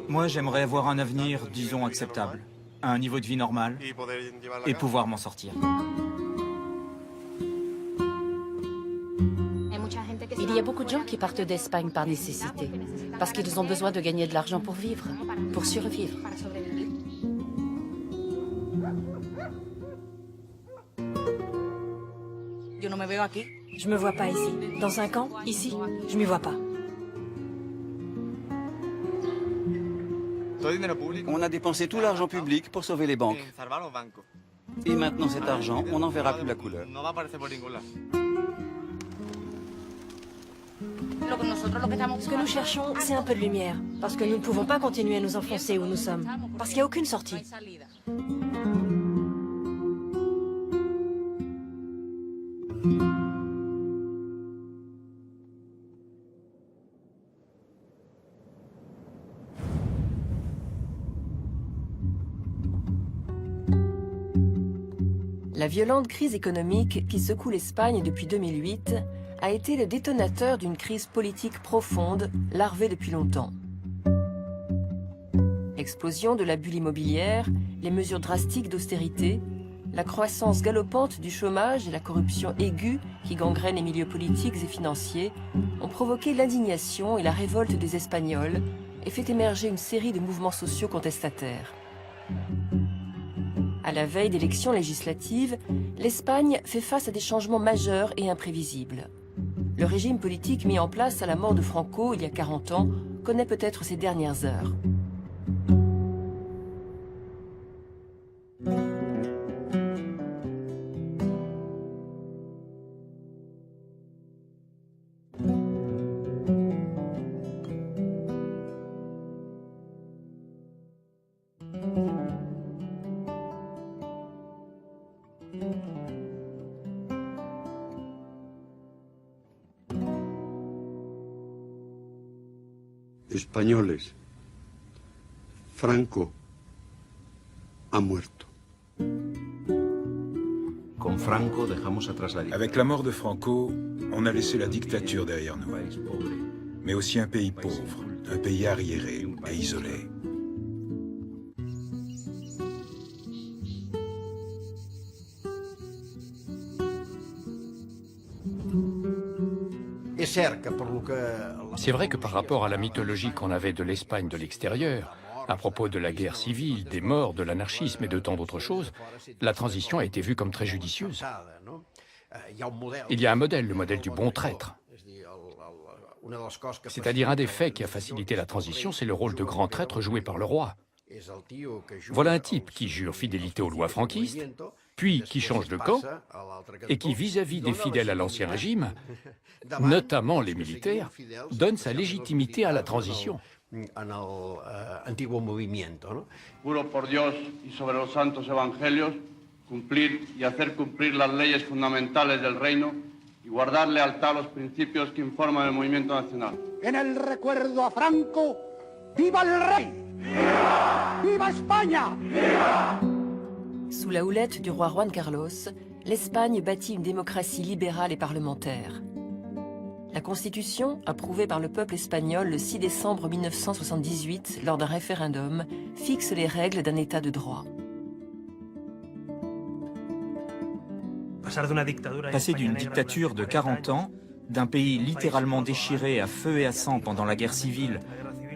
Moi, j'aimerais avoir un avenir, disons, acceptable, un niveau de vie normal et pouvoir m'en sortir. Il y a beaucoup de gens qui partent d'Espagne par nécessité, parce qu'ils ont besoin de gagner de l'argent pour vivre, pour survivre. Je me vois pas ici. Dans un camp, ici, je m'y vois pas. On a dépensé tout l'argent public pour sauver les banques. Et maintenant cet argent, on n'en verra plus la couleur. Ce que nous cherchons, c'est un peu de lumière. Parce que nous ne pouvons pas continuer à nous enfoncer où nous sommes. Parce qu'il n'y a aucune sortie. La violente crise économique qui secoue l'Espagne depuis 2008 a été le détonateur d'une crise politique profonde, larvée depuis longtemps. Explosion de la bulle immobilière, les mesures drastiques d'austérité, la croissance galopante du chômage et la corruption aiguë qui gangrène les milieux politiques et financiers ont provoqué l'indignation et la révolte des Espagnols et fait émerger une série de mouvements sociaux contestataires. À la veille d'élections législatives, l'Espagne fait face à des changements majeurs et imprévisibles. Le régime politique mis en place à la mort de Franco il y a 40 ans connaît peut-être ses dernières heures. Españoles, Franco ha muerto. Avec la mort de Franco, on a laissé la dictature derrière nous, mais aussi un pays pauvre, un pays arriéré et isolé. C'est vrai que par rapport à la mythologie qu'on avait de l'Espagne de l'extérieur, à propos de la guerre civile, des morts, de l'anarchisme et de tant d'autres choses, la transition a été vue comme très judicieuse. Il y a un modèle, le modèle du bon traître. C'est-à-dire un des faits qui a facilité la transition, c'est le rôle de grand traître joué par le roi. Voilà un type qui jure fidélité aux lois franquistes, puis qui change de camp, et qui, vis-à-vis des fidèles à l'ancien régime, notamment les militaires, donne sa légitimité à la transition. Juro por Dios y sobre los santos evangelios cumplir y hacer cumplir las leyes fundamentales del reino y guardar lealtad a los principios que informan el movimiento nacional. En el recuerdo a Franco, ¡viva el rey! ¡Viva! ¡Viva España! ¡Viva! Sous la houlette du roi Juan Carlos, l'Espagne bâtit une démocratie libérale et parlementaire. La Constitution, approuvée par le peuple espagnol le 6 décembre 1978 lors d'un référendum, fixe les règles d'un état de droit. Passer d'une dictature de 40 ans, d'un pays littéralement déchiré à feu et à sang pendant la guerre civile,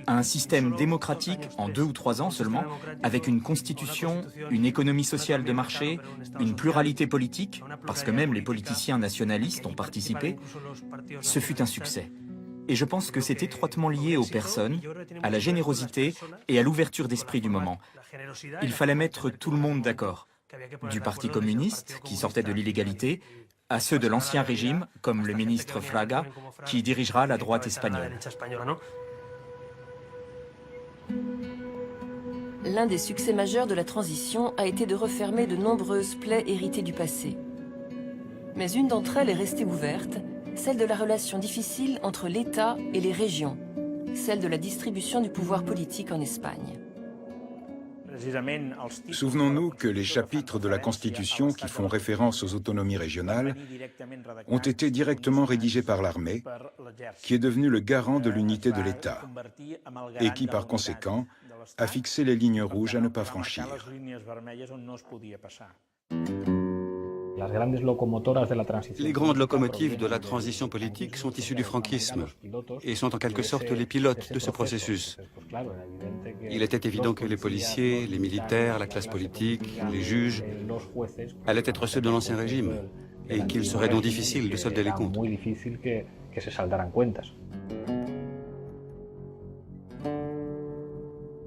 à un système démocratique en 2 ou 3 ans seulement, avec une constitution, une économie sociale de marché, une pluralité politique, parce que même les politiciens nationalistes ont participé, ce fut un succès. Et je pense que c'est étroitement lié aux personnes, à la générosité et à l'ouverture d'esprit du moment. Il fallait mettre tout le monde d'accord, du Parti communiste, qui sortait de l'illégalité, à ceux de l'ancien régime, comme le ministre Fraga, qui dirigera la droite espagnole. L'un des succès majeurs de la transition a été de refermer de nombreuses plaies héritées du passé. Mais une d'entre elles est restée ouverte, celle de la relation difficile entre l'État et les régions, celle de la distribution du pouvoir politique en Espagne. Souvenons-nous que les chapitres de la Constitution qui font référence aux autonomies régionales ont été directement rédigés par l'armée, qui est devenue le garant de l'unité de l'État, et qui, par conséquent, a fixé les lignes rouges à ne pas franchir. Les grandes locomotives de la transition politique sont issues du franquisme et sont en quelque sorte les pilotes de ce processus. Il était évident que les policiers, les militaires, la classe politique, les juges allaient être ceux de l'ancien régime et qu'il serait donc difficile de solder les comptes.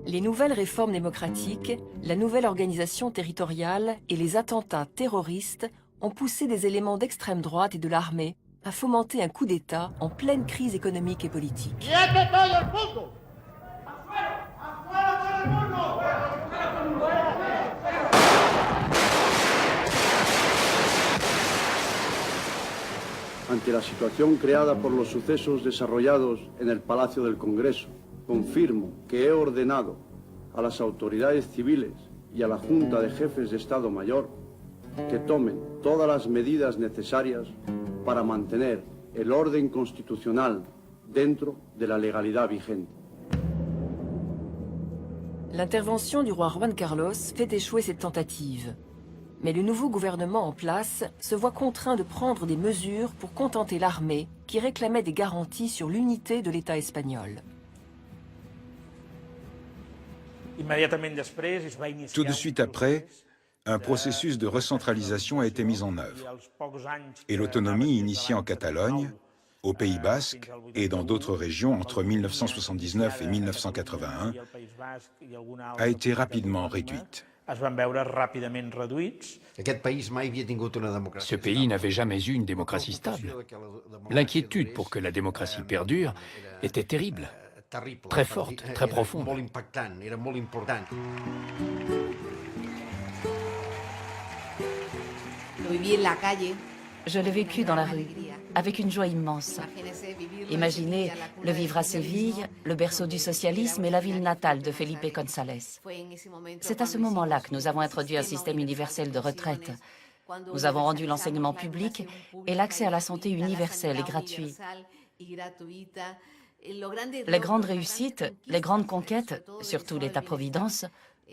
Les nouvelles réformes démocratiques, la nouvelle organisation territoriale et les attentats terroristes ont poussé des éléments d'extrême droite et de l'armée à fomenter un coup d'État en pleine crise économique et politique. Ante la situación creada por los sucesos desarrollados en el Palacio del Congreso, confirmo que he ordenado a las autoridades civiles y a la Junta de Jefes de Estado Mayor que tomen todas las medidas necesarias para mantener el orden constitucional dentro de la legalidad vigente. L'intervention du roi Juan Carlos fait échouer cette tentative. Mais le nouveau gouvernement en place se voit contraint de prendre des mesures pour contenter l'armée qui réclamait des garanties sur l'unité de l'État espagnol. Tout de suite après, un processus de recentralisation a été mis en œuvre. Et l'autonomie initiée en Catalogne, au Pays Basque et dans d'autres régions entre 1979 et 1981 a été rapidement réduite. Ce pays n'avait jamais eu une démocratie stable. L'inquiétude pour que la démocratie perdure était terrible, très forte, très profonde. Je l'ai vécu dans la rue, avec une joie immense. Imaginez le vivre à Séville, le berceau du socialisme et la ville natale de Felipe González. C'est à ce moment-là que nous avons introduit un système universel de retraite. Nous avons rendu l'enseignement public et l'accès à la santé universel et gratuit. Les grandes réussites, les grandes conquêtes, surtout l'État-providence,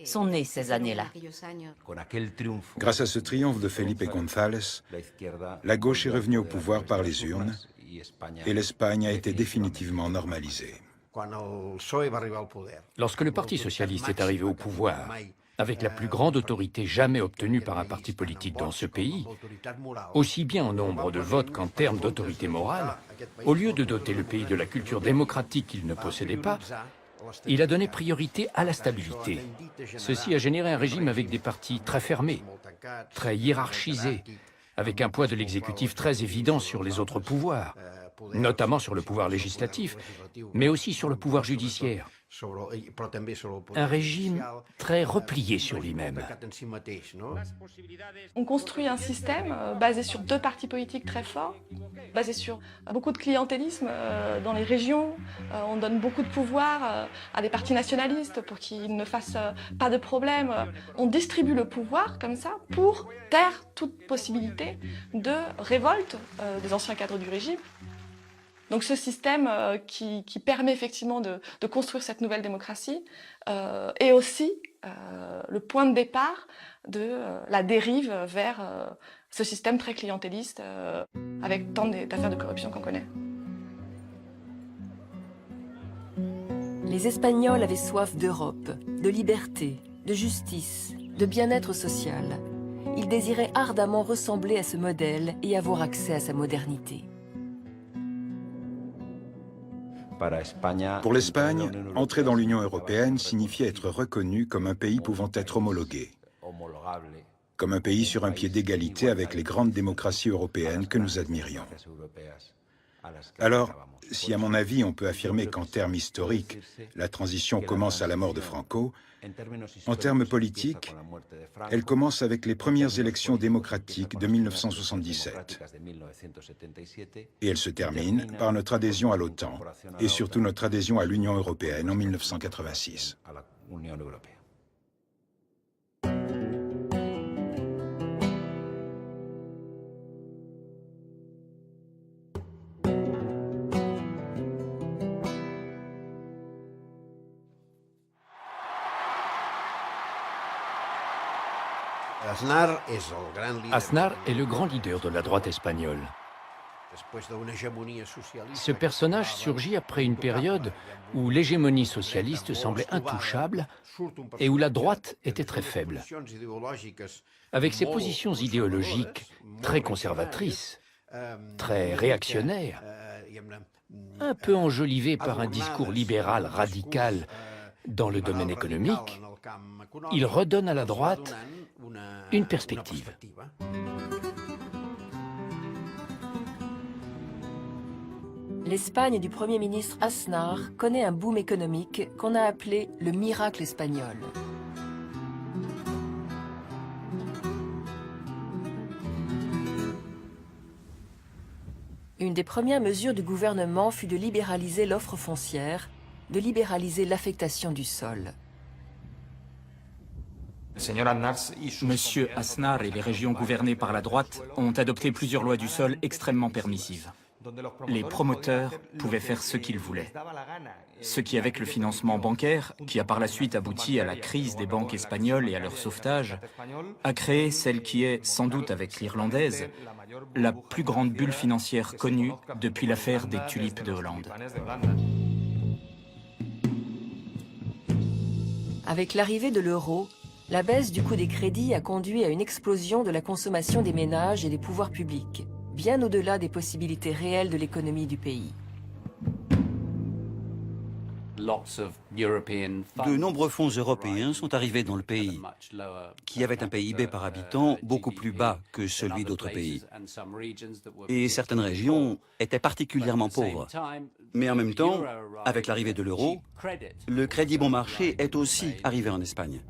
sont nées ces années-là. Grâce à ce triomphe de Felipe González, la gauche est revenue au pouvoir par les urnes et l'Espagne a été définitivement normalisée. Lorsque le Parti socialiste est arrivé au pouvoir, avec la plus grande autorité jamais obtenue par un parti politique dans ce pays, aussi bien en nombre de votes qu'en termes d'autorité morale, au lieu de doter le pays de la culture démocratique qu'il ne possédait pas, il a donné priorité à la stabilité. Ceci a généré un régime avec des partis très fermés, très hiérarchisés, avec un poids de l'exécutif très évident sur les autres pouvoirs, notamment sur le pouvoir législatif, mais aussi sur le pouvoir judiciaire. Un régime très replié sur lui-même. On construit un système basé sur deux partis politiques très forts, basé sur beaucoup de clientélisme dans les régions. On donne beaucoup de pouvoir à des partis nationalistes pour qu'ils ne fassent pas de problème. On distribue le pouvoir comme ça pour taire toute possibilité de révolte des anciens cadres du régime. Donc ce système qui permet effectivement de construire cette nouvelle démocratie est aussi le point de départ de la dérive vers ce système très clientéliste avec tant d'affaires de corruption qu'on connaît. Les Espagnols avaient soif d'Europe, de liberté, de justice, de bien-être social. Ils désiraient ardemment ressembler à ce modèle et avoir accès à sa modernité. Pour l'Espagne, entrer dans l'Union européenne signifiait être reconnu comme un pays pouvant être homologué, comme un pays sur un pied d'égalité avec les grandes démocraties européennes que nous admirions. Alors, si à mon avis on peut affirmer qu'en termes historiques, la transition commence à la mort de Franco, en termes politiques, elle commence avec les premières élections démocratiques de 1977. Et elle se termine par notre adhésion à l'OTAN et surtout notre adhésion à l'Union européenne en 1986. Aznar est le grand leader de la droite espagnole. Ce personnage surgit après une période où l'hégémonie socialiste semblait intouchable et où la droite était très faible. Avec ses positions idéologiques très conservatrices, très réactionnaires, un peu enjolivées par un discours libéral radical dans le domaine économique, il redonne à la droite une perspective. L'Espagne du Premier ministre Aznar connaît un boom économique qu'on a appelé le miracle espagnol. Une des premières mesures du gouvernement fut de libéraliser l'offre foncière, de libéraliser l'affectation du sol. Monsieur Aznar et les régions gouvernées par la droite ont adopté plusieurs lois du sol extrêmement permissives. Les promoteurs pouvaient faire ce qu'ils voulaient. Ce qui, avec le financement bancaire, qui a par la suite abouti à la crise des banques espagnoles et à leur sauvetage, a créé celle qui est, sans doute avec l'irlandaise, la plus grande bulle financière connue depuis l'affaire des tulipes de Hollande. Avec l'arrivée de l'euro, la baisse du coût des crédits a conduit à une explosion de la consommation des ménages et des pouvoirs publics, bien au-delà des possibilités réelles de l'économie du pays. De nombreux fonds européens sont arrivés dans le pays, qui avait un PIB par habitant beaucoup plus bas que celui d'autres pays. Et certaines régions étaient particulièrement pauvres. Mais en même temps, avec l'arrivée de l'euro, le crédit bon marché est aussi arrivé en Espagne.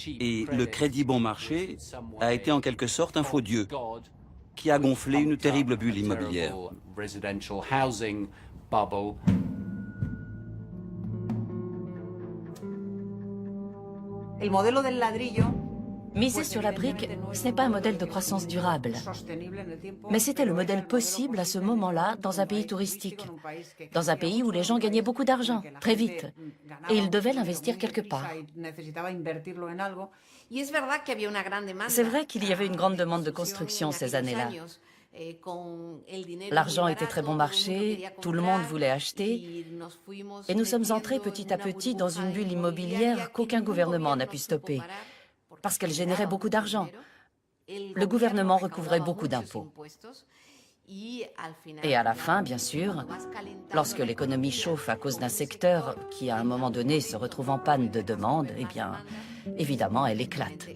Et le crédit bon marché a été en quelque sorte un faux dieu, qui a gonflé une terrible bulle immobilière. Miser sur la brique, ce n'est pas un modèle de croissance durable. Mais c'était le modèle possible à ce moment-là dans un pays touristique. Dans un pays où les gens gagnaient beaucoup d'argent, très vite. Et ils devaient l'investir quelque part. C'est vrai qu'il y avait une grande demande de construction ces années-là. L'argent était très bon marché, tout le monde voulait acheter, et nous sommes entrés petit à petit dans une bulle immobilière qu'aucun gouvernement n'a pu stopper, parce qu'elle générait beaucoup d'argent. Le gouvernement recouvrait beaucoup d'impôts. Et à la fin, bien sûr, lorsque l'économie chauffe à cause d'un secteur qui, à un moment donné, se retrouve en panne de demande, eh bien, évidemment, elle éclate.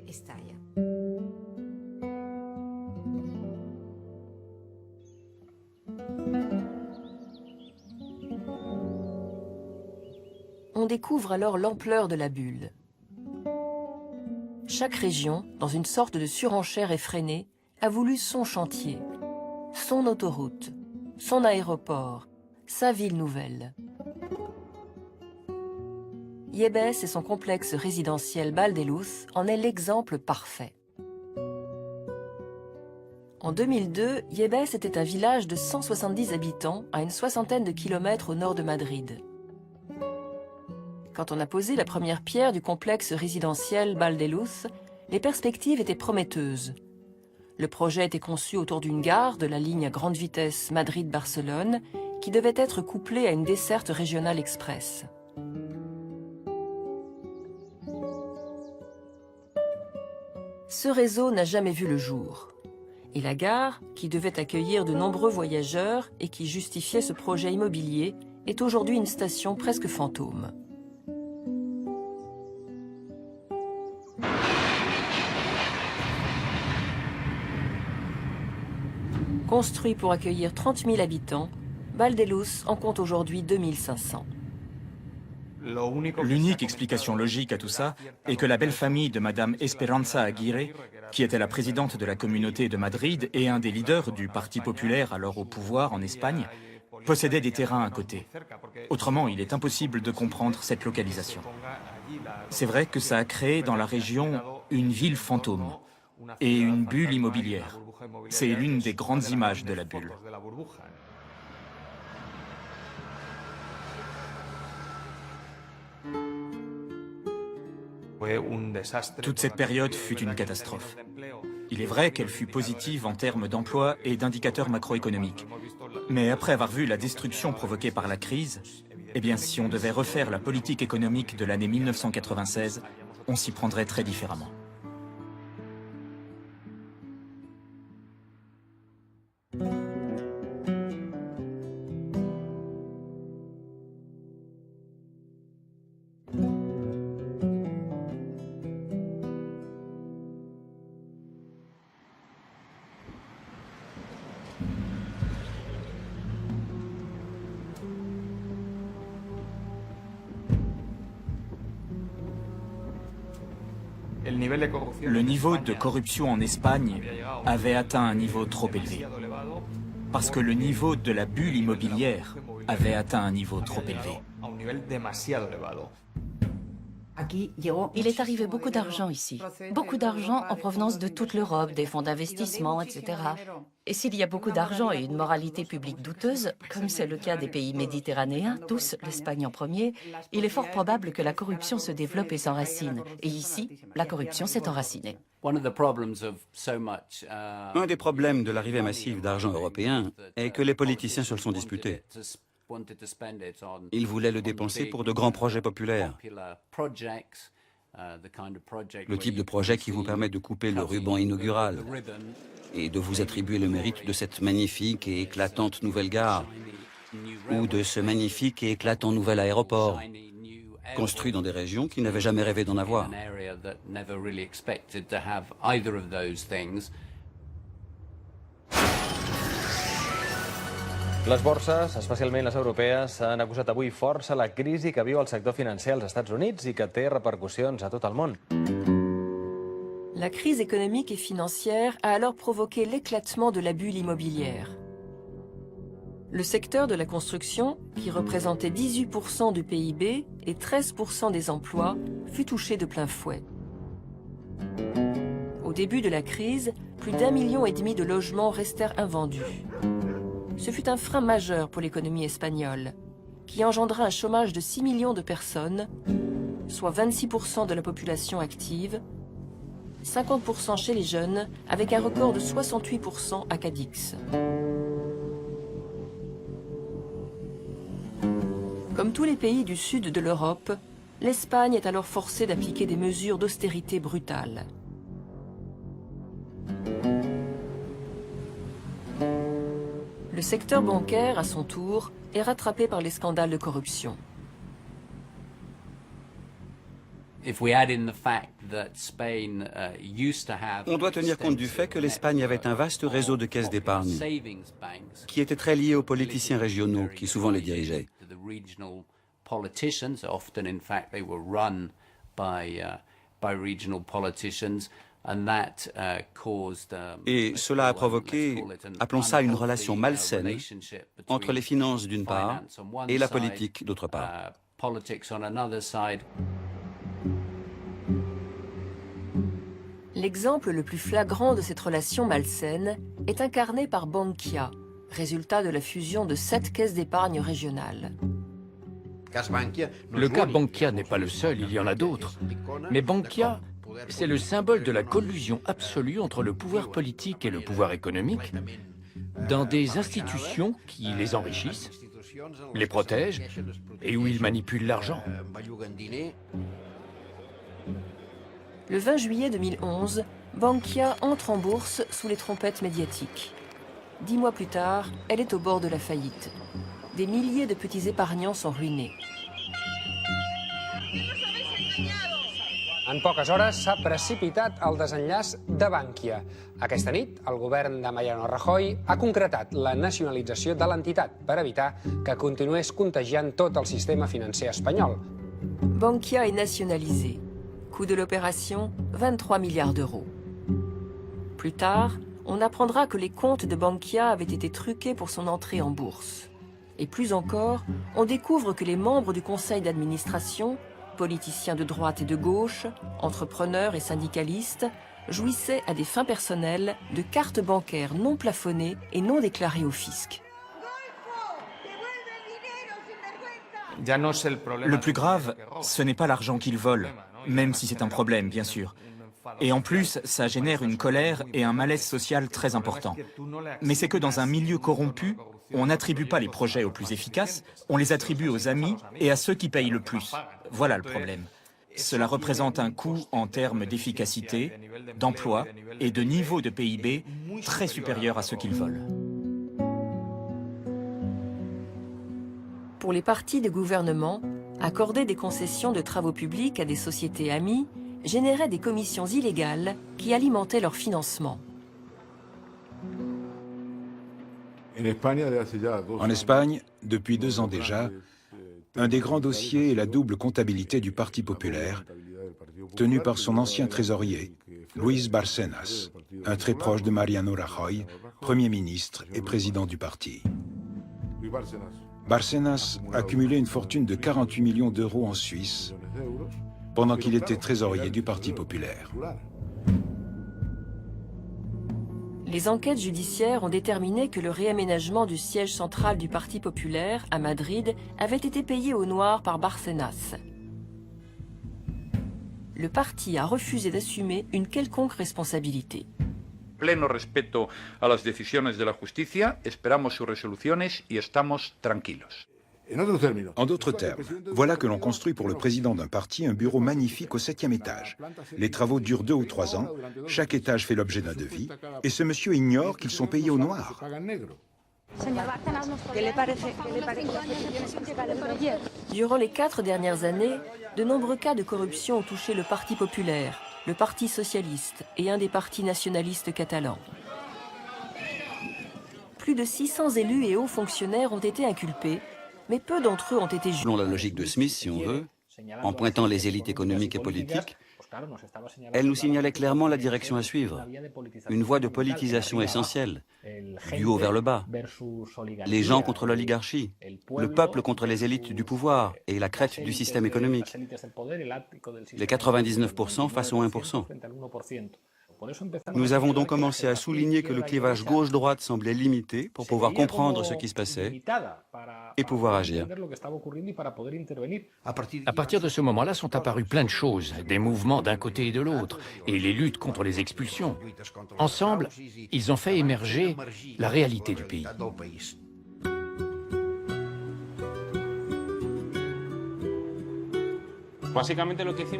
On découvre alors l'ampleur de la bulle. Chaque région, dans une sorte de surenchère effrénée, a voulu son chantier, son autoroute, son aéroport, sa ville nouvelle. Yébes et son complexe résidentiel Valdeluz en est l'exemple parfait. En 2002, Yébes était un village de 170 habitants à une soixantaine de kilomètres au nord de Madrid. Quand on a posé la première pierre du complexe résidentiel Valdeluz, les perspectives étaient prometteuses. Le projet était conçu autour d'une gare de la ligne à grande vitesse Madrid-Barcelone qui devait être couplée à une desserte régionale express. Ce réseau n'a jamais vu le jour. Et la gare, qui devait accueillir de nombreux voyageurs et qui justifiait ce projet immobilier, est aujourd'hui une station presque fantôme. Construit pour accueillir 30 000 habitants, Valdeluz en compte aujourd'hui 2500. L'unique explication logique à tout ça est que la belle famille de Madame Esperanza Aguirre, qui était la présidente de la communauté de Madrid et un des leaders du Parti populaire alors au pouvoir en Espagne, possédait des terrains à côté. Autrement, il est impossible de comprendre cette localisation. C'est vrai que ça a créé dans la région une ville fantôme et une bulle immobilière. C'est l'une des grandes images de la bulle. Fue un desastre. Toute cette période fut une catastrophe. Il est vrai qu'elle fut positive en termes d'emploi et d'indicateurs macroéconomiques. Mais après avoir vu la destruction provoquée par la crise, eh bien, si on devait refaire la politique économique de l'année 1996, on s'y prendrait très différemment. Le niveau de corruption en Espagne avait atteint un niveau trop élevé. Parce que le niveau de la bulle immobilière avait atteint un niveau trop élevé. Il est arrivé beaucoup d'argent ici. Beaucoup d'argent en provenance de toute l'Europe, des fonds d'investissement, etc. Et s'il y a beaucoup d'argent et une moralité publique douteuse, comme c'est le cas des pays méditerranéens, tous, l'Espagne en premier, il est fort probable que la corruption se développe et s'enracine. Et ici, la corruption s'est enracinée. Un des problèmes de l'arrivée massive d'argent européen est que les politiciens se le sont disputés. Ils voulaient le dépenser pour de grands projets populaires. Le type de projet qui vous permet de couper le ruban inaugural et de vous attribuer le mérite de cette magnifique et éclatante nouvelle gare ou de ce magnifique et éclatant nouvel aéroport construit dans des régions qui n'avaient jamais rêvé d'en avoir. Les borses, especialment les europees, han acusat avui força la crisi que viu el sector financer als Estats Units i que té repercussions a tot el món. La crise économique et financière a alors provoqué l'éclatement de la bulle immobilière. Le secteur de la construction, qui représentait 18% du PIB et 13% des emplois, fut touché de plein fouet. Au début de la crise, plus d'1,5 million de logements restèrent invendus. Ce fut un frein majeur pour l'économie espagnole, qui engendra un chômage de 6 millions de personnes, soit 26% de la population active, 50% chez les jeunes, avec un record de 68% à Cadix. Comme tous les pays du sud de l'Europe, l'Espagne est alors forcée d'appliquer des mesures d'austérité brutales. Le secteur bancaire, à son tour, est rattrapé par les scandales de corruption. On doit tenir compte du fait que l'Espagne avait un vaste réseau de caisses d'épargne qui était très lié aux politiciens régionaux qui souvent les dirigeaient. Et cela a provoqué, appelons ça une relation malsaine, entre les finances d'une part et la politique d'autre part. L'exemple le plus flagrant de cette relation malsaine est incarné par Bankia, résultat de la fusion de 7 caisses d'épargne régionales. Le cas Bankia n'est pas le seul, il y en a d'autres. Mais Bankia, c'est le symbole de la collusion absolue entre le pouvoir politique et le pouvoir économique dans des institutions qui les enrichissent, les protègent et où ils manipulent l'argent. Le 20 juillet 2011, Bankia entre en bourse sous les trompettes médiatiques. 10 mois plus tard, elle est au bord de la faillite. Des milliers de petits épargnants sont ruinés. En poques hores s'ha precipitat el desenllaç de Bankia. Aquesta nit, el govern de Mariano Rajoy ha concretat la nacionalització de l'entitat per evitar que continués contagiant tot el sistema financer espanyol. Bankia est nationalisée. Coût de l'opération, 23 milliards d'euros. Plus tard, on apprendra que les comptes de Bankia avaient été truqués pour son entrée en bourse. Et plus encore, on découvre que les membres du conseil d'administration, politiciens de droite et de gauche, entrepreneurs et syndicalistes, jouissaient à des fins personnelles de cartes bancaires non plafonnées et non déclarées au fisc. Le plus grave, ce n'est pas l'argent qu'ils volent, même si c'est un problème, bien sûr. Et en plus, ça génère une colère et un malaise social très important. Mais c'est que dans un milieu corrompu, on n'attribue pas les projets aux plus efficaces, on les attribue aux amis et à ceux qui payent le plus. Voilà le problème. Cela représente un coût en termes d'efficacité, d'emploi et de niveau de PIB très supérieur à ce qu'ils veulent. Pour les partis de gouvernement, accorder des concessions de travaux publics à des sociétés amies générait des commissions illégales qui alimentaient leur financement. En Espagne, depuis 2 ans déjà, un des grands dossiers est la double comptabilité du Parti populaire, tenu par son ancien trésorier, Luis Bárcenas, un très proche de Mariano Rajoy, Premier ministre et président du parti. Bárcenas a cumulé une fortune de 48 millions d'euros en Suisse pendant qu'il était trésorier du Parti populaire. Les enquêtes judiciaires ont déterminé que le réaménagement du siège central du Parti populaire à Madrid avait été payé au noir par Bárcenas. Le parti a refusé d'assumer une quelconque responsabilité. Pleno respeto a las decisiones de la justicia, esperamos sus resoluciones y estamos tranquilos. En d'autres termes, voilà que l'on construit pour le président d'un parti un bureau magnifique au 7e étage. Les travaux durent 2 ou 3 ans, chaque étage fait l'objet d'un devis, et ce monsieur ignore qu'ils sont payés au noir. Durant les 4 dernières années, de nombreux cas de corruption ont touché le Parti populaire, le Parti socialiste et un des partis nationalistes catalans. Plus de 600 élus et hauts fonctionnaires ont été inculpés, mais peu d'entre eux ont été jugés. Selon la logique de Smith, si on veut, en pointant les élites économiques et politiques, elle nous signalait clairement la direction à suivre. Une voie de politisation essentielle, du haut vers le bas. Les gens contre l'oligarchie, le peuple contre les élites du pouvoir et la crête du système économique. Les 99% face aux 1%. Nous avons donc commencé à souligner que le clivage gauche-droite semblait limité pour pouvoir comprendre ce qui se passait et pouvoir agir. À partir de ce moment-là sont apparues plein de choses, des mouvements d'un côté et de l'autre, et les luttes contre les expulsions. Ensemble, ils ont fait émerger la réalité du pays.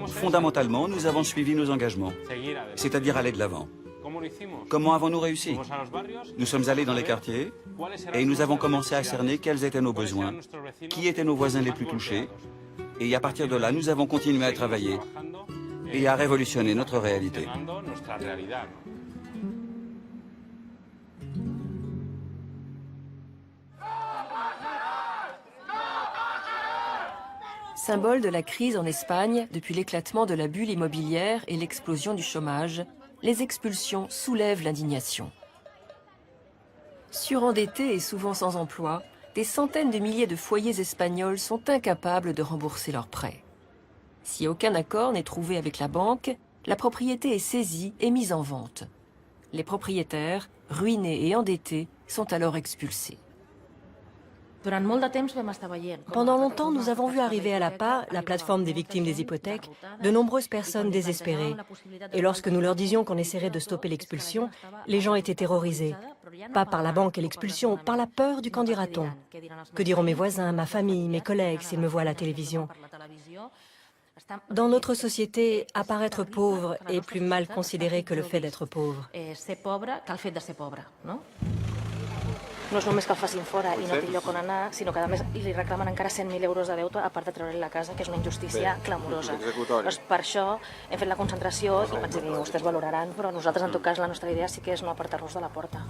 Fondamentalement, nous avons suivi nos engagements, c'est-à-dire aller de l'avant. Comment avons-nous réussi? Nous sommes allés dans les quartiers et nous avons commencé à cerner quels étaient nos besoins, qui étaient nos voisins les plus touchés, et à partir de là, nous avons continué à travailler et à révolutionner notre réalité. Symbole de la crise en Espagne depuis l'éclatement de la bulle immobilière et l'explosion du chômage, les expulsions soulèvent l'indignation. Surendettés et souvent sans emploi, des centaines de milliers de foyers espagnols sont incapables de rembourser leurs prêts. Si aucun accord n'est trouvé avec la banque, la propriété est saisie et mise en vente. Les propriétaires, ruinés et endettés, sont alors expulsés. Pendant longtemps, nous avons vu arriver à l'APA, la plateforme des victimes des hypothèques, de nombreuses personnes désespérées. Et lorsque nous leur disions qu'on essaierait de stopper l'expulsion, les gens étaient terrorisés. Pas par la banque et l'expulsion, par la peur du qu'en dira-t-on. Que diront mes voisins, ma famille, mes collègues s'ils me voient à la télévision? Dans notre société, apparaître pauvre est plus mal considéré que le fait d'être pauvre. No és només que el facin fora i no té lloc on anar, sinó que a més li reclamen encara 100.000 euros de deute a part de treure-li la casa, que és una injustícia clamorosa. Doncs per això hem fet la concentració i vaig dir, vostès valoraran, però nosaltres en tot cas la nostra idea sí que és no apartar-los de la porta.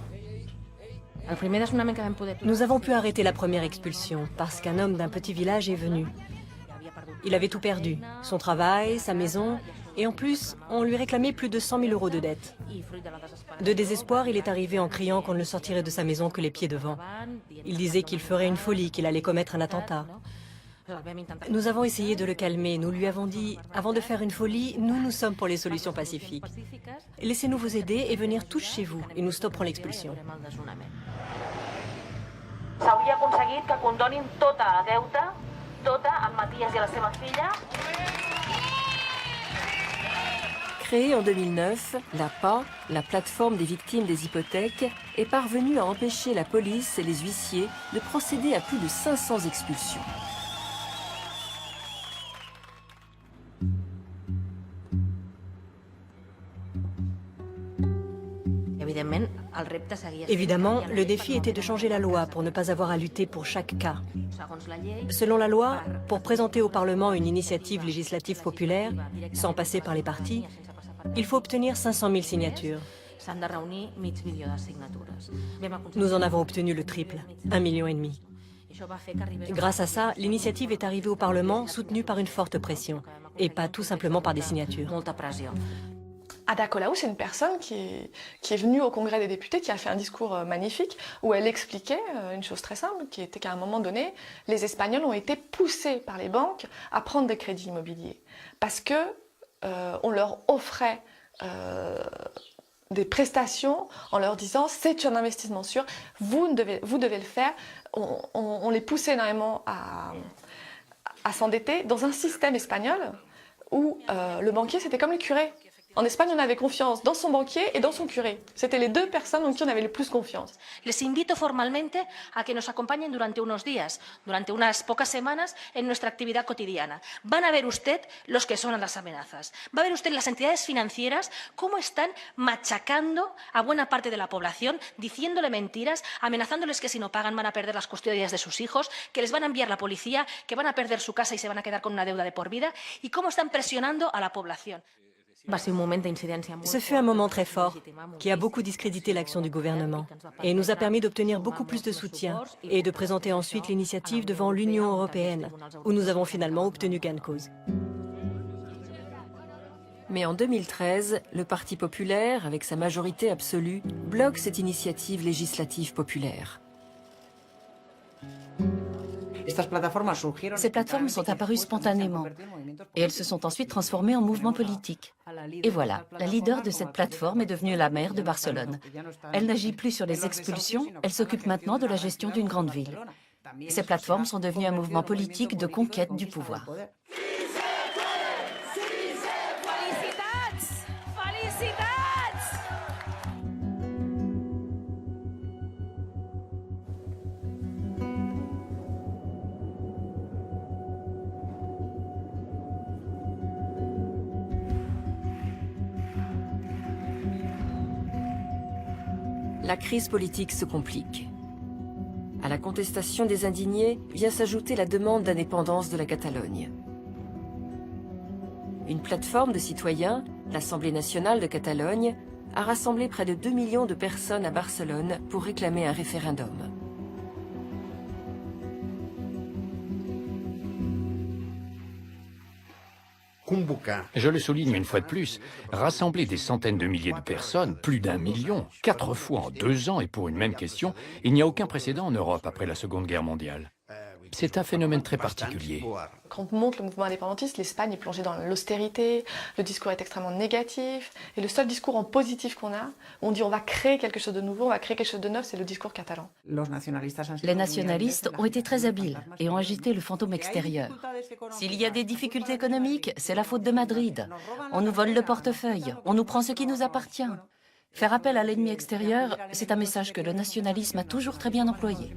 Nous avons pu arrêter la première expulsion parce qu'un homme d'un petit village est venu. Il avait tout perdu, son travail, sa maison, et en plus, on lui réclamait plus de 100 000 euros de dette. De désespoir, il est arrivé en criant qu'on ne le sortirait de sa maison que les pieds devant. Il disait qu'il ferait une folie, qu'il allait commettre un attentat. Nous avons essayé de le calmer. Nous lui avons dit, avant de faire une folie, nous sommes pour les solutions pacifiques. Laissez-nous vous aider et venir tous chez vous, et nous stopperons l'expulsion. S'hauria aconseguit que condonin tota la deuta, tota, amb Matías i la seva filla. Créée en 2009, la PA, la plateforme des victimes des hypothèques, est parvenue à empêcher la police et les huissiers de procéder à plus de 500 expulsions. Évidemment, le défi était de changer la loi pour ne pas avoir à lutter pour chaque cas. Selon la loi, pour présenter au Parlement une initiative législative populaire, sans passer par les partis, il faut obtenir 500 000 signatures. Nous en avons obtenu le triple, 1,5 million. Grâce à ça, l'initiative est arrivée au Parlement soutenue par une forte pression, et pas tout simplement par des signatures. Ada Colau, c'est une personne qui est venue au Congrès des députés, qui a fait un discours magnifique, où elle expliquait une chose très simple, qui était qu'à un moment donné, les Espagnols ont été poussés par les banques à prendre des crédits immobiliers, parce que on leur offrait des prestations en leur disant c'est un investissement sûr, vous devez le faire. On les poussait énormément à s'endetter dans un système espagnol où le banquier c'était comme le curé. En Espagne, on avait confiance dans son banquier et dans son curé. C'était les deux personnes en qui on avait le plus confiance. Les invito formalmente a que nos acompañen durante unos días, durante unas pocas semanas, en nuestra actividad cotidiana. Van a ver usted los que son las amenazas. Va a ver usted las entidades financieras cómo están machacando a buena parte de la población, diciéndole mentiras, amenazándoles que si no pagan van a perder las custodias de sus hijos, que les van a enviar la policía, que van a perder su casa y se van a quedar con una deuda de por vida, y cómo están presionando a la población. Ce fut un moment très fort, qui a beaucoup discrédité l'action du gouvernement, et nous a permis d'obtenir beaucoup plus de soutien, et de présenter ensuite l'initiative devant l'Union européenne, où nous avons finalement obtenu gain de cause. Mais en 2013, le Parti populaire, avec sa majorité absolue, bloque cette initiative législative populaire. Ces plateformes sont apparues spontanément et elles se sont ensuite transformées en mouvements politiques. Et voilà, la leader de cette plateforme est devenue la maire de Barcelone. Elle n'agit plus sur les expulsions, elle s'occupe maintenant de la gestion d'une grande ville. Ces plateformes sont devenues un mouvement politique de conquête du pouvoir. La crise politique se complique. À la contestation des indignés vient s'ajouter la demande d'indépendance de la Catalogne. Une plateforme de citoyens, l'Assemblée nationale de Catalogne, a rassemblé près de 2 millions de personnes à Barcelone pour réclamer un référendum. Je le souligne une fois de plus, rassembler des centaines de milliers de personnes, plus d'1 million, 4 fois en 2 ans et pour une même question, il n'y a aucun précédent en Europe après la Seconde Guerre mondiale. C'est un phénomène très particulier. Quand on monte le mouvement indépendantiste, l'Espagne est plongée dans l'austérité, le discours est extrêmement négatif, et le seul discours en positif qu'on a, on dit on va créer quelque chose de nouveau, on va créer quelque chose de neuf, c'est le discours catalan. Les nationalistes ont été très habiles et ont agité le fantôme extérieur. S'il y a des difficultés économiques, c'est la faute de Madrid. On nous vole le portefeuille, on nous prend ce qui nous appartient. Faire appel à l'ennemi extérieur, c'est un message que le nationalisme a toujours très bien employé.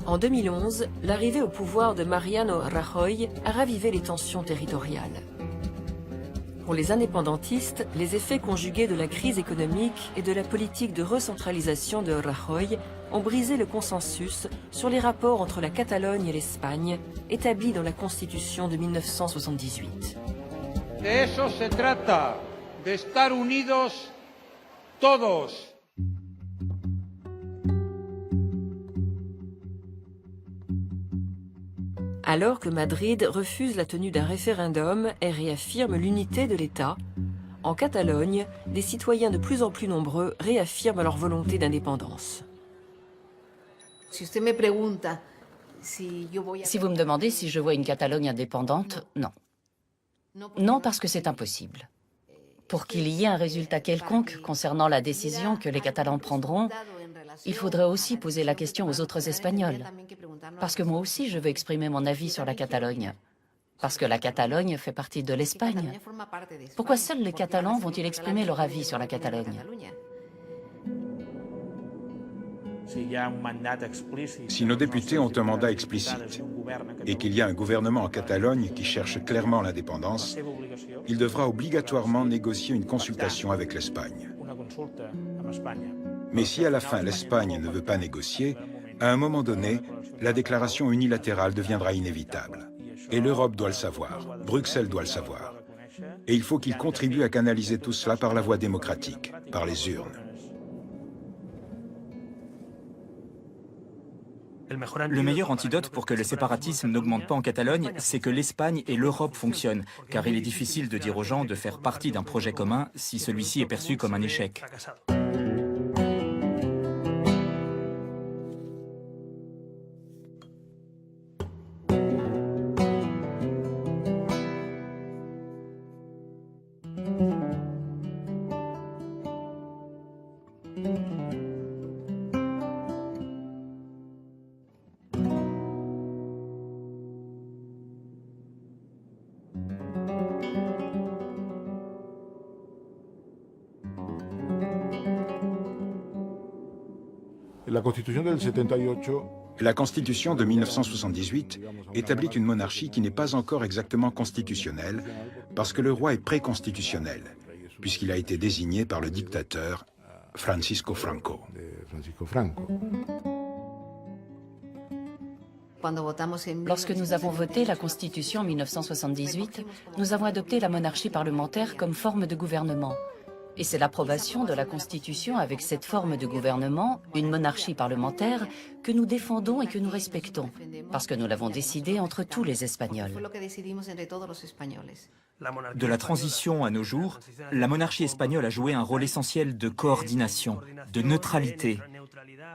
En 2011, l'arrivée au pouvoir de Mariano Rajoy a ravivé les tensions territoriales. Pour les indépendantistes, les effets conjugués de la crise économique et de la politique de recentralisation de Rajoy ont brisé le consensus sur les rapports entre la Catalogne et l'Espagne, établi dans la Constitution de 1978. De eso se trata, de estar unidos todos. Alors que Madrid refuse la tenue d'un référendum et réaffirme l'unité de l'État, en Catalogne, des citoyens de plus en plus nombreux réaffirment leur volonté d'indépendance. Si vous me demandez si je vois une Catalogne indépendante, non. Non, parce que c'est impossible. Pour qu'il y ait un résultat quelconque concernant la décision que les Catalans prendront, il faudrait aussi poser la question aux autres Espagnols. Parce que moi aussi, je veux exprimer mon avis sur la Catalogne. Parce que la Catalogne fait partie de l'Espagne. Pourquoi seuls les Catalans vont-ils exprimer leur avis sur la Catalogne? Si nos députés ont un mandat explicite et qu'il y a un gouvernement en Catalogne qui cherche clairement l'indépendance, il devra obligatoirement négocier une consultation avec l'Espagne. Mais si à la fin l'Espagne ne veut pas négocier, à un moment donné, la déclaration unilatérale deviendra inévitable. Et l'Europe doit le savoir, Bruxelles doit le savoir. Et il faut qu'il contribue à canaliser tout cela par la voie démocratique, par les urnes. Le meilleur antidote pour que le séparatisme n'augmente pas en Catalogne, c'est que l'Espagne et l'Europe fonctionnent, car il est difficile de dire aux gens de faire partie d'un projet commun si celui-ci est perçu comme un échec. La Constitution de 1978 établit une monarchie qui n'est pas encore exactement constitutionnelle, parce que le roi est préconstitutionnel, puisqu'il a été désigné par le dictateur Francisco Franco. Lorsque nous avons voté la Constitution en 1978, nous avons adopté la monarchie parlementaire comme forme de gouvernement. Et c'est l'approbation de la Constitution avec cette forme de gouvernement, une monarchie parlementaire, que nous défendons et que nous respectons, parce que nous l'avons décidé entre tous les Espagnols. De la transition à nos jours, la monarchie espagnole a joué un rôle essentiel de coordination, de neutralité.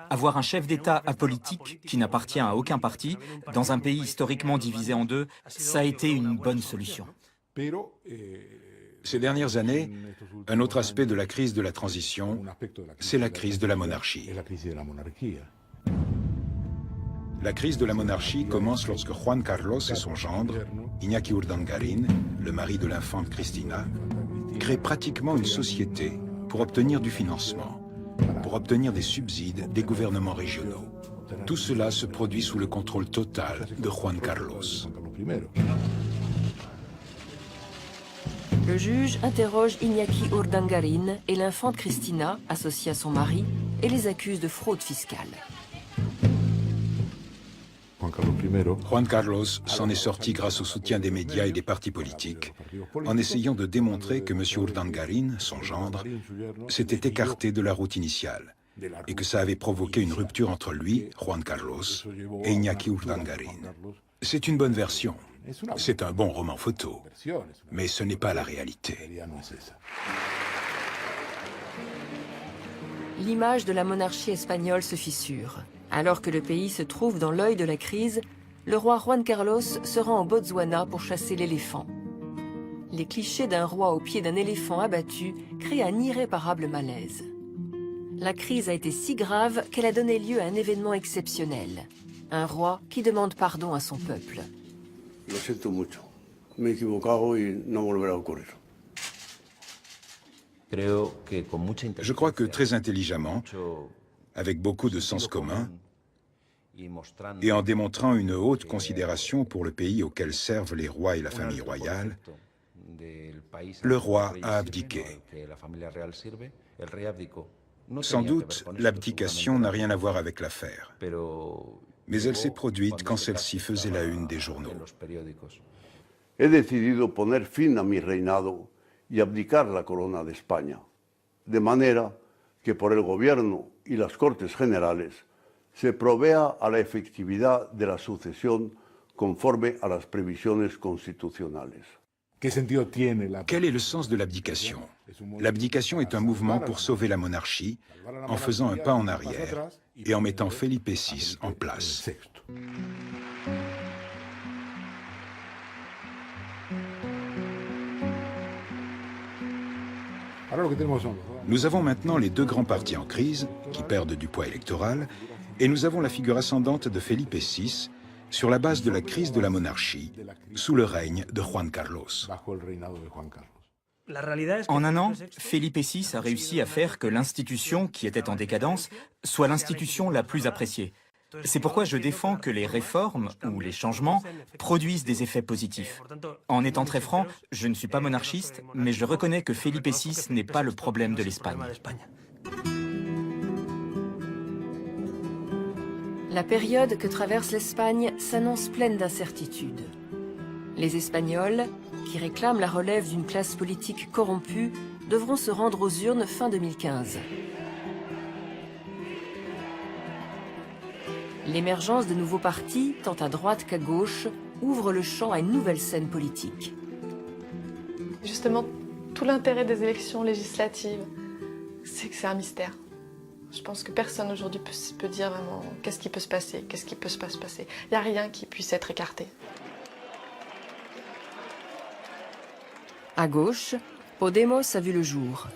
Avoir un chef d'État apolitique qui n'appartient à aucun parti, dans un pays historiquement divisé en deux, ça a été une bonne solution. Ces dernières années, un autre aspect de la crise de la transition, c'est la crise de la monarchie. La crise de la monarchie commence lorsque Juan Carlos et son gendre, Iñaki Urdangarin, le mari de l'infante Cristina, créent pratiquement une société pour obtenir du financement, pour obtenir des subsides des gouvernements régionaux. Tout cela se produit sous le contrôle total de Juan Carlos. Le juge interroge Iñaki Urdangarin et l'infante Cristina, associée à son mari, et les accuse de fraude fiscale. Juan Carlos s'en est sorti grâce au soutien des médias et des partis politiques, en essayant de démontrer que M. Urdangarin, son gendre, s'était écarté de la route initiale, et que ça avait provoqué une rupture entre lui, Juan Carlos, et Iñaki Urdangarin. C'est une bonne version. C'est un bon roman photo, mais ce n'est pas la réalité. L'image de la monarchie espagnole se fissure. Alors que le pays se trouve dans l'œil de la crise, le roi Juan Carlos se rend au Botswana pour chasser l'éléphant. Les clichés d'un roi au pied d'un éléphant abattu créent un irréparable malaise. La crise a été si grave qu'elle a donné lieu à un événement exceptionnel. Un roi qui demande pardon à son peuple. Lo siento mucho. Me he equivocado y no volverá a ocurrir. Je crois que très intelligemment, avec beaucoup de sens commun, et en démontrant une haute considération pour le pays auquel servent les rois et la famille royale, le roi a abdiqué. Sans doute, l'abdication n'a rien à voir avec l'affaire, mais elle s'est produite quand celle-ci faisait la une des journaux. He decidido poner fin a mi reinado y abdicar la corona de España, de manera que por el gobierno y las Cortes Generales se provea a la efectividad de la sucesión conforme a las previsiones constitucionales. Quel est le sens de l'abdication? L'abdication est un mouvement pour sauver la monarchie en faisant un pas en arrière et en mettant Felipe VI en place. Nous avons maintenant les deux grands partis en crise, qui perdent du poids électoral, et nous avons la figure ascendante de Felipe VI, sur la base de la crise de la monarchie sous le règne de Juan Carlos. En un an, Felipe VI a réussi à faire que l'institution qui était en décadence soit l'institution la plus appréciée. C'est pourquoi je défends que les réformes ou les changements produisent des effets positifs. En étant très franc, je ne suis pas monarchiste, mais je reconnais que Felipe VI n'est pas le problème de l'Espagne. La période que traverse l'Espagne s'annonce pleine d'incertitudes. Les Espagnols, qui réclament la relève d'une classe politique corrompue, devront se rendre aux urnes fin 2015. L'émergence de nouveaux partis, tant à droite qu'à gauche, ouvre le champ à une nouvelle scène politique. Justement, tout l'intérêt des élections législatives, c'est que c'est un mystère. Je pense que personne aujourd'hui peut dire vraiment qu'est-ce qui peut se passer, qu'est-ce qui peut pas se passer. Il n'y a rien qui puisse être écarté. À gauche, Podemos a vu le jour.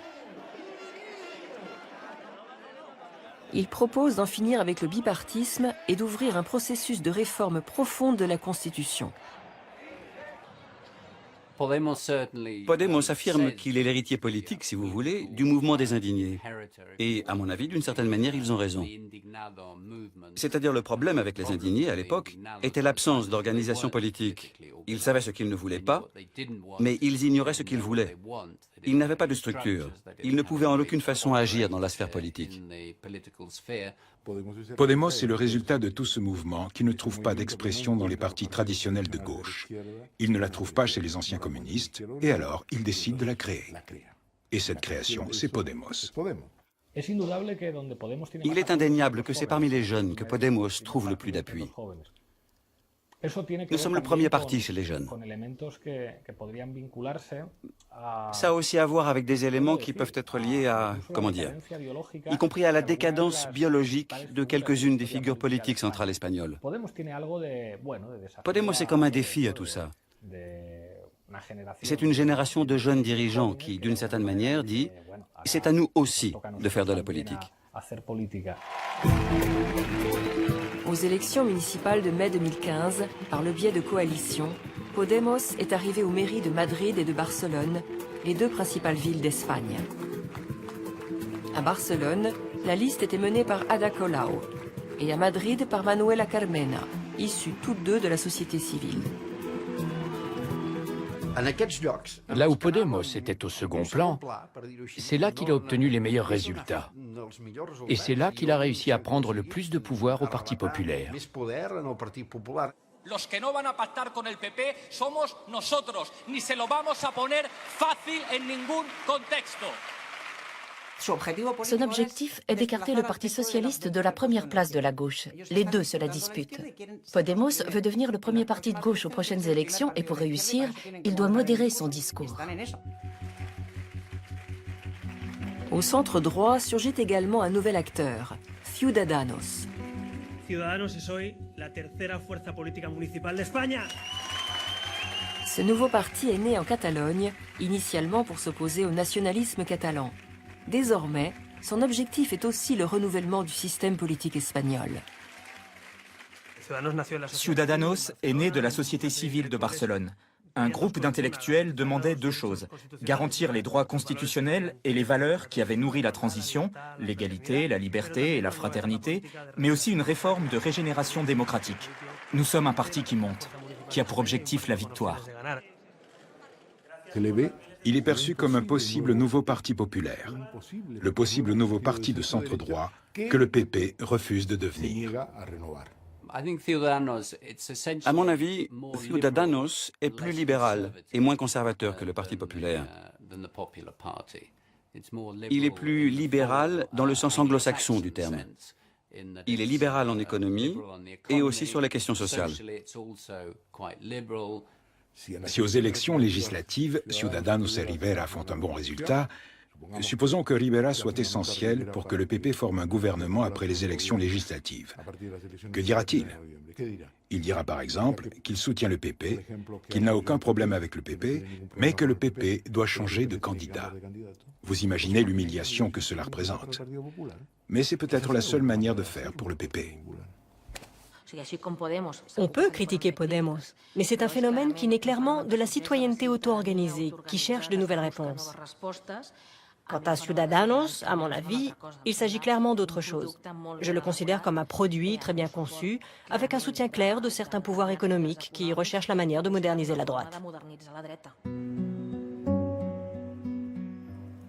Il propose d'en finir avec le bipartisme et d'ouvrir un processus de réforme profonde de la Constitution. Podemos affirme qu'il est l'héritier politique, si vous voulez, du mouvement des indignés. Et, à mon avis, d'une certaine manière, ils ont raison. C'est-à-dire le problème avec les indignés, à l'époque, était l'absence d'organisation politique. Ils savaient ce qu'ils ne voulaient pas, mais ils ignoraient ce qu'ils voulaient. Ils n'avaient pas de structure. Ils ne pouvaient en aucune façon agir dans la sphère politique. Podemos est le résultat de tout ce mouvement qui ne trouve pas d'expression dans les partis traditionnels de gauche. Il ne la trouve pas chez les anciens communistes, et alors il décide de la créer. Et cette création, c'est Podemos. Il est indéniable que c'est parmi les jeunes que Podemos trouve le plus d'appui. Nous sommes le premier parti chez les jeunes. Ça a aussi à voir avec des éléments qui peuvent être liés à, comment dire, y compris à la décadence biologique de quelques-unes des figures politiques centrales espagnoles. Podemos est comme un défi à tout ça. C'est une génération de jeunes dirigeants qui, d'une certaine manière, dit « c'est à nous aussi de faire de la politique ». Aux élections municipales de mai 2015, par le biais de coalitions, Podemos est arrivé aux mairies de Madrid et de Barcelone, les deux principales villes d'Espagne. À Barcelone, la liste était menée par Ada Colau et à Madrid par Manuela Carmena, issus toutes deux de la société civile. Là où Podemos était au second plan, c'est là qu'il a obtenu les meilleurs résultats. Et c'est là qu'il a réussi à prendre le plus de pouvoir au Parti populaire. Los que no van a pactar con el PP somos nosotros, ni se lo vamos a poner fácil en ningún contexto. Son objectif est d'écarter le Parti socialiste de la première place de la gauche. Les deux se la disputent. Podemos veut devenir le premier parti de gauche aux prochaines élections et pour réussir, il doit modérer son discours. Au centre droit surgit également un nouvel acteur, Ciudadanos. Ciudadanos es hoy la tercera fuerza política municipal de España. Ce nouveau parti est né en Catalogne, initialement pour s'opposer au nationalisme catalan. Désormais, son objectif est aussi le renouvellement du système politique espagnol. Ciudadanos est né de la société civile de Barcelone. Un groupe d'intellectuels demandait deux choses: garantir les droits constitutionnels et les valeurs qui avaient nourri la transition, l'égalité, la liberté et la fraternité, mais aussi une réforme de régénération démocratique. Nous sommes un parti qui monte, qui a pour objectif la victoire. Il est perçu comme un possible nouveau parti populaire, le possible nouveau parti de centre droit que le PP refuse de devenir. À mon avis, Ciudadanos est plus libéral et moins conservateur que le Parti populaire. Il est plus libéral dans le sens anglo-saxon du terme. Il est libéral en économie et aussi sur les questions sociales. Si aux élections législatives, Ciudadanos et Rivera font un bon résultat, supposons que Rivera soit essentiel pour que le PP forme un gouvernement après les élections législatives. Que dira-t-il? Il dira par exemple qu'il soutient le PP, qu'il n'a aucun problème avec le PP, mais que le PP doit changer de candidat. Vous imaginez l'humiliation que cela représente. Mais c'est peut-être la seule manière de faire pour le PP. On peut critiquer Podemos, mais c'est un phénomène qui naît clairement de la citoyenneté auto-organisée, qui cherche de nouvelles réponses. Quant à Ciudadanos, à mon avis, il s'agit clairement d'autre chose. Je le considère comme un produit très bien conçu, avec un soutien clair de certains pouvoirs économiques qui recherchent la manière de moderniser la droite.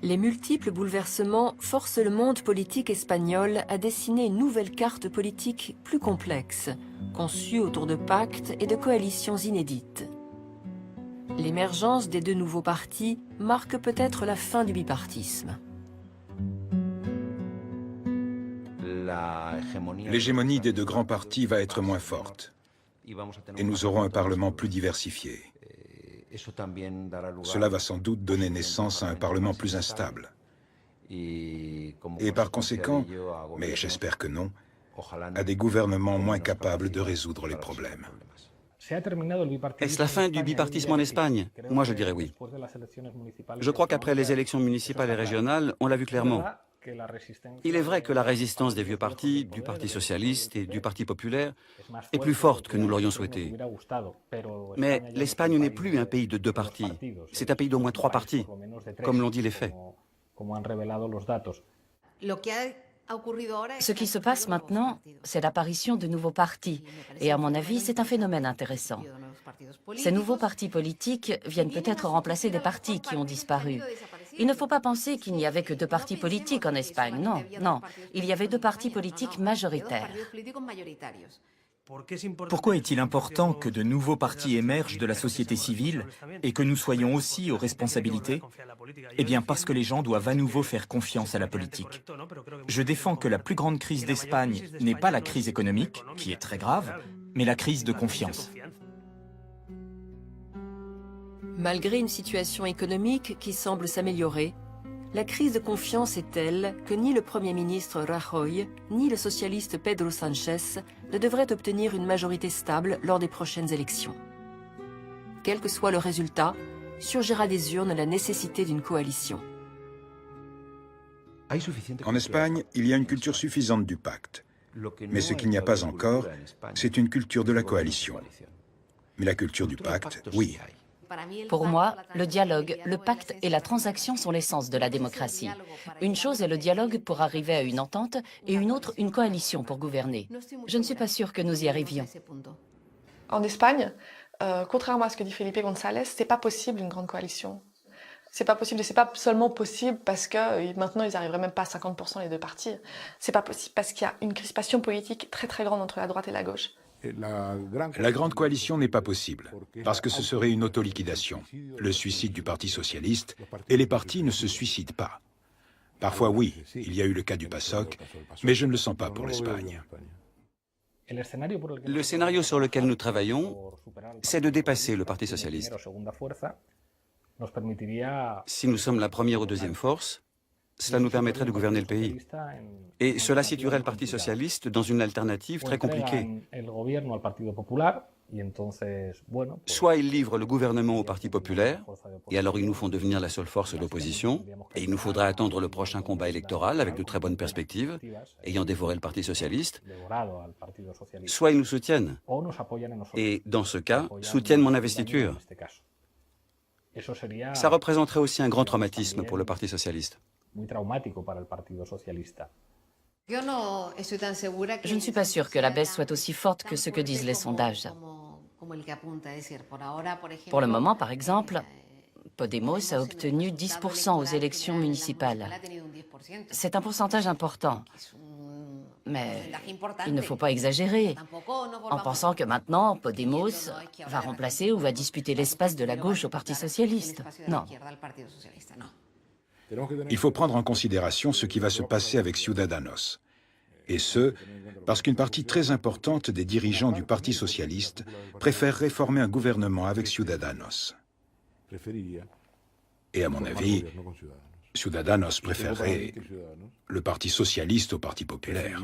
Les multiples bouleversements forcent le monde politique espagnol à dessiner une nouvelle carte politique plus complexe, conçue autour de pactes et de coalitions inédites. L'émergence des deux nouveaux partis marque peut-être la fin du bipartisme. L'hégémonie des deux grands partis va être moins forte et nous aurons un Parlement plus diversifié. Cela va sans doute donner naissance à un Parlement plus instable. Et par conséquent, mais j'espère que non, à des gouvernements moins capables de résoudre les problèmes. Est-ce la fin du bipartisme en Espagne? Moi, je dirais oui. Je crois qu'après les élections municipales et régionales, on l'a vu clairement. Il est vrai que la résistance des vieux partis, du Parti socialiste et du Parti populaire, est plus forte que nous l'aurions souhaité. Mais l'Espagne n'est plus un pays de deux partis. C'est un pays d'au moins trois partis, comme l'ont dit les faits. Ce qui se passe maintenant, c'est l'apparition de nouveaux partis. Et à mon avis, c'est un phénomène intéressant. Ces nouveaux partis politiques viennent peut-être remplacer des partis qui ont disparu. Il ne faut pas penser qu'il n'y avait que deux partis politiques en Espagne. Non, non. Il y avait deux partis politiques majoritaires. Pourquoi est-il important que de nouveaux partis émergent de la société civile et que nous soyons aussi aux responsabilités? Eh bien parce que les gens doivent à nouveau faire confiance à la politique. Je défends que la plus grande crise d'Espagne n'est pas la crise économique, qui est très grave, mais la crise de confiance. Malgré une situation économique qui semble s'améliorer, la crise de confiance est telle que ni le Premier ministre Rajoy, ni le socialiste Pedro Sánchez ne devraient obtenir une majorité stable lors des prochaines élections. Quel que soit le résultat, surgira des urnes la nécessité d'une coalition. En Espagne, il y a une culture suffisante du pacte. Mais ce qu'il n'y a pas encore, c'est une culture de la coalition. Mais la culture du pacte, oui. Pour moi, le dialogue, le pacte et la transaction sont l'essence de la démocratie. Une chose est le dialogue pour arriver à une entente et une autre, une coalition pour gouverner. Je ne suis pas sûre que nous y arrivions. En Espagne, contrairement à ce que dit Felipe González, c'est pas possible une grande coalition. C'est pas possible, et c'est pas seulement possible parce que maintenant ils n'arriveraient même pas à 50% les deux partis. C'est pas possible parce qu'il y a une crispation politique très très grande entre la droite et la gauche. La grande coalition n'est pas possible, parce que ce serait une autoliquidation, le suicide du Parti socialiste, et les partis ne se suicident pas. Parfois oui, il y a eu le cas du PASOK, mais je ne le sens pas pour l'Espagne. Le scénario sur lequel nous travaillons, c'est de dépasser le Parti socialiste. Si nous sommes la première ou deuxième force, cela nous permettrait de gouverner le pays. Et cela situerait le Parti socialiste dans une alternative très compliquée. Soit ils livrent le gouvernement au Parti populaire, et alors ils nous font devenir la seule force de l'opposition, et il nous faudra attendre le prochain combat électoral avec de très bonnes perspectives, ayant dévoré le Parti socialiste. Soit ils nous soutiennent, et dans ce cas, soutiennent mon investiture. Ça représenterait aussi un grand traumatisme pour le Parti socialiste. Je ne suis pas sûre que la baisse soit aussi forte que ce que disent les sondages. Pour le moment, par exemple, Podemos a obtenu 10% aux élections municipales. C'est un pourcentage important. Mais il ne faut pas exagérer, en pensant que maintenant, Podemos va remplacer ou va disputer l'espace de la gauche au Parti socialiste. Non. Il faut prendre en considération ce qui va se passer avec Ciudadanos. Et ce, parce qu'une partie très importante des dirigeants du Parti socialiste préférerait former un gouvernement avec Ciudadanos. Et à mon avis, Ciudadanos préférerait le Parti socialiste au Parti populaire.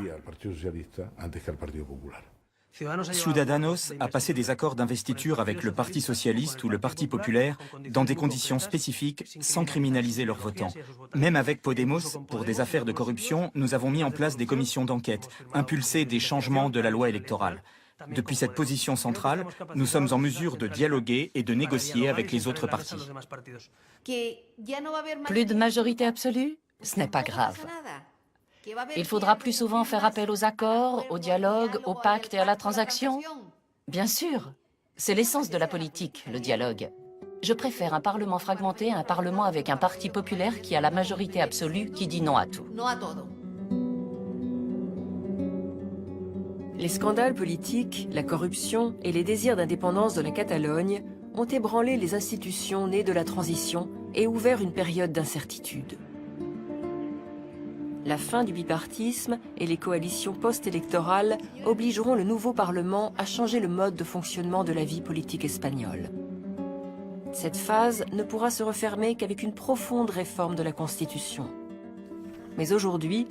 Ciudadanos a passé des accords d'investiture avec le Parti socialiste ou le Parti populaire dans des conditions spécifiques sans criminaliser leurs votants. Même avec Podemos, pour des affaires de corruption, nous avons mis en place des commissions d'enquête, impulsé des changements de la loi électorale. Depuis cette position centrale, nous sommes en mesure de dialoguer et de négocier avec les autres partis. Plus de majorité absolue? Ce n'est pas grave. Il faudra plus souvent faire appel aux accords, au dialogue, au pacte et à la transaction? Bien sûr. C'est l'essence de la politique, le dialogue. Je préfère un parlement fragmenté à un parlement avec un parti populaire qui a la majorité absolue qui dit non à tout. Les scandales politiques, la corruption et les désirs d'indépendance de la Catalogne ont ébranlé les institutions nées de la transition et ouvert une période d'incertitude. La fin du bipartisme et les coalitions post-électorales obligeront le nouveau Parlement à changer le mode de fonctionnement de la vie politique espagnole. Cette phase ne pourra se refermer qu'avec une profonde réforme de la Constitution. Mais aujourd'hui,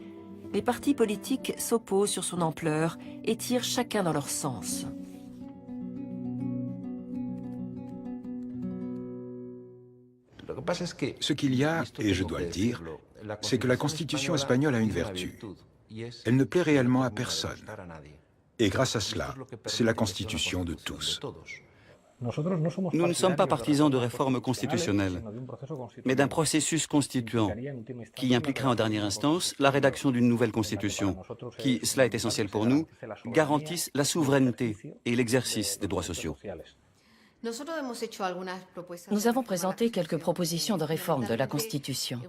les partis politiques s'opposent sur son ampleur et tirent chacun dans leur sens. Ce qu'il y a, et je dois le dire, c'est que la Constitution espagnole a une vertu. Elle ne plaît réellement à personne. Et grâce à cela, c'est la Constitution de tous. Nous ne sommes pas partisans de réformes constitutionnelles, mais d'un processus constituant qui impliquera en dernière instance la rédaction d'une nouvelle constitution qui, cela est essentiel pour nous, garantisse la souveraineté et l'exercice des droits sociaux. Nous avons présenté quelques propositions de réforme de la Constitution.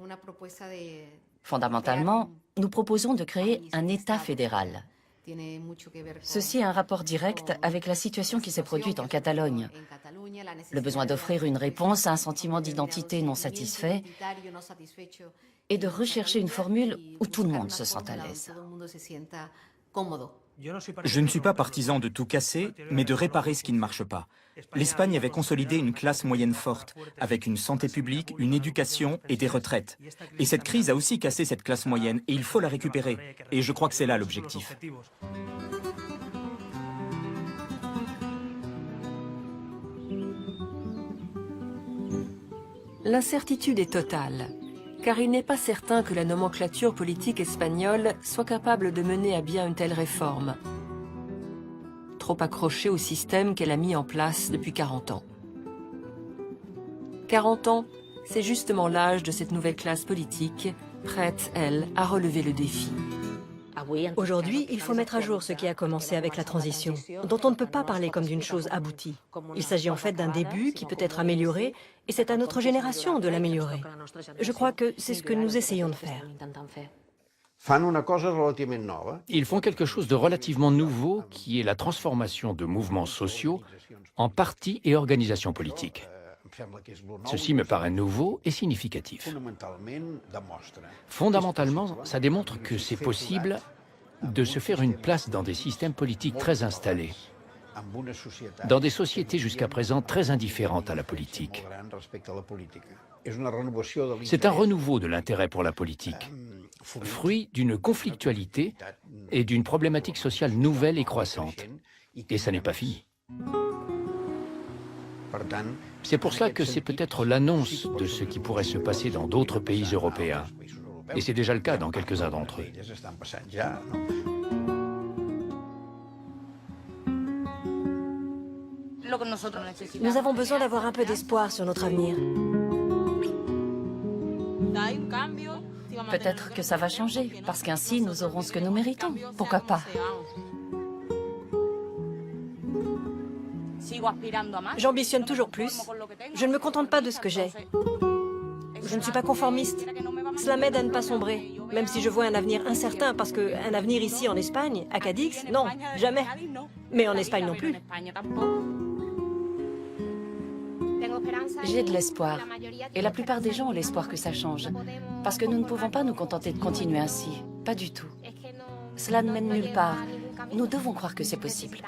Fondamentalement, nous proposons de créer un État fédéral. Ceci a un rapport direct avec la situation qui s'est produite en Catalogne. Le besoin d'offrir une réponse à un sentiment d'identité non satisfait et de rechercher une formule où tout le monde se sent à l'aise. Je ne suis pas partisan de tout casser, mais de réparer ce qui ne marche pas. L'Espagne avait consolidé une classe moyenne forte, avec une santé publique, une éducation et des retraites. Et cette crise a aussi cassé cette classe moyenne, et il faut la récupérer. Et je crois que c'est là l'objectif. L'incertitude est totale, car il n'est pas certain que la nomenclature politique espagnole soit capable de mener à bien une telle réforme, trop accrochée au système qu'elle a mis en place depuis 40 ans. 40 ans, c'est justement l'âge de cette nouvelle classe politique, prête, elle, à relever le défi. Aujourd'hui, il faut mettre à jour ce qui a commencé avec la transition, dont on ne peut pas parler comme d'une chose aboutie. Il s'agit en fait d'un début qui peut être amélioré, et c'est à notre génération de l'améliorer. Je crois que c'est ce que nous essayons de faire. Ils font quelque chose de relativement nouveau, qui est la transformation de mouvements sociaux en partis et organisations politiques. Ceci me paraît nouveau et significatif. Fondamentalement, ça démontre que c'est possible de se faire une place dans des systèmes politiques très installés, dans des sociétés jusqu'à présent très indifférentes à la politique. C'est un renouveau de l'intérêt pour la politique, fruit d'une conflictualité et d'une problématique sociale nouvelle et croissante. Et ça n'est pas fini. C'est pour cela que c'est peut-être l'annonce de ce qui pourrait se passer dans d'autres pays européens. Et c'est déjà le cas dans quelques-uns d'entre eux. Nous avons besoin d'avoir un peu d'espoir sur notre avenir. Peut-être que ça va changer, parce qu'ainsi nous aurons ce que nous méritons. Pourquoi pas? J'ambitionne toujours plus. Je ne me contente pas de ce que j'ai. Je ne suis pas conformiste. Cela m'aide à ne pas sombrer, même si je vois un avenir incertain, parce qu'un avenir ici en Espagne, à Cadix, non, jamais. Mais en Espagne non plus. J'ai de l'espoir. Et la plupart des gens ont l'espoir que ça change. Parce que nous ne pouvons pas nous contenter de continuer ainsi. Pas du tout. Cela ne mène nulle part. Nous devons croire que c'est possible.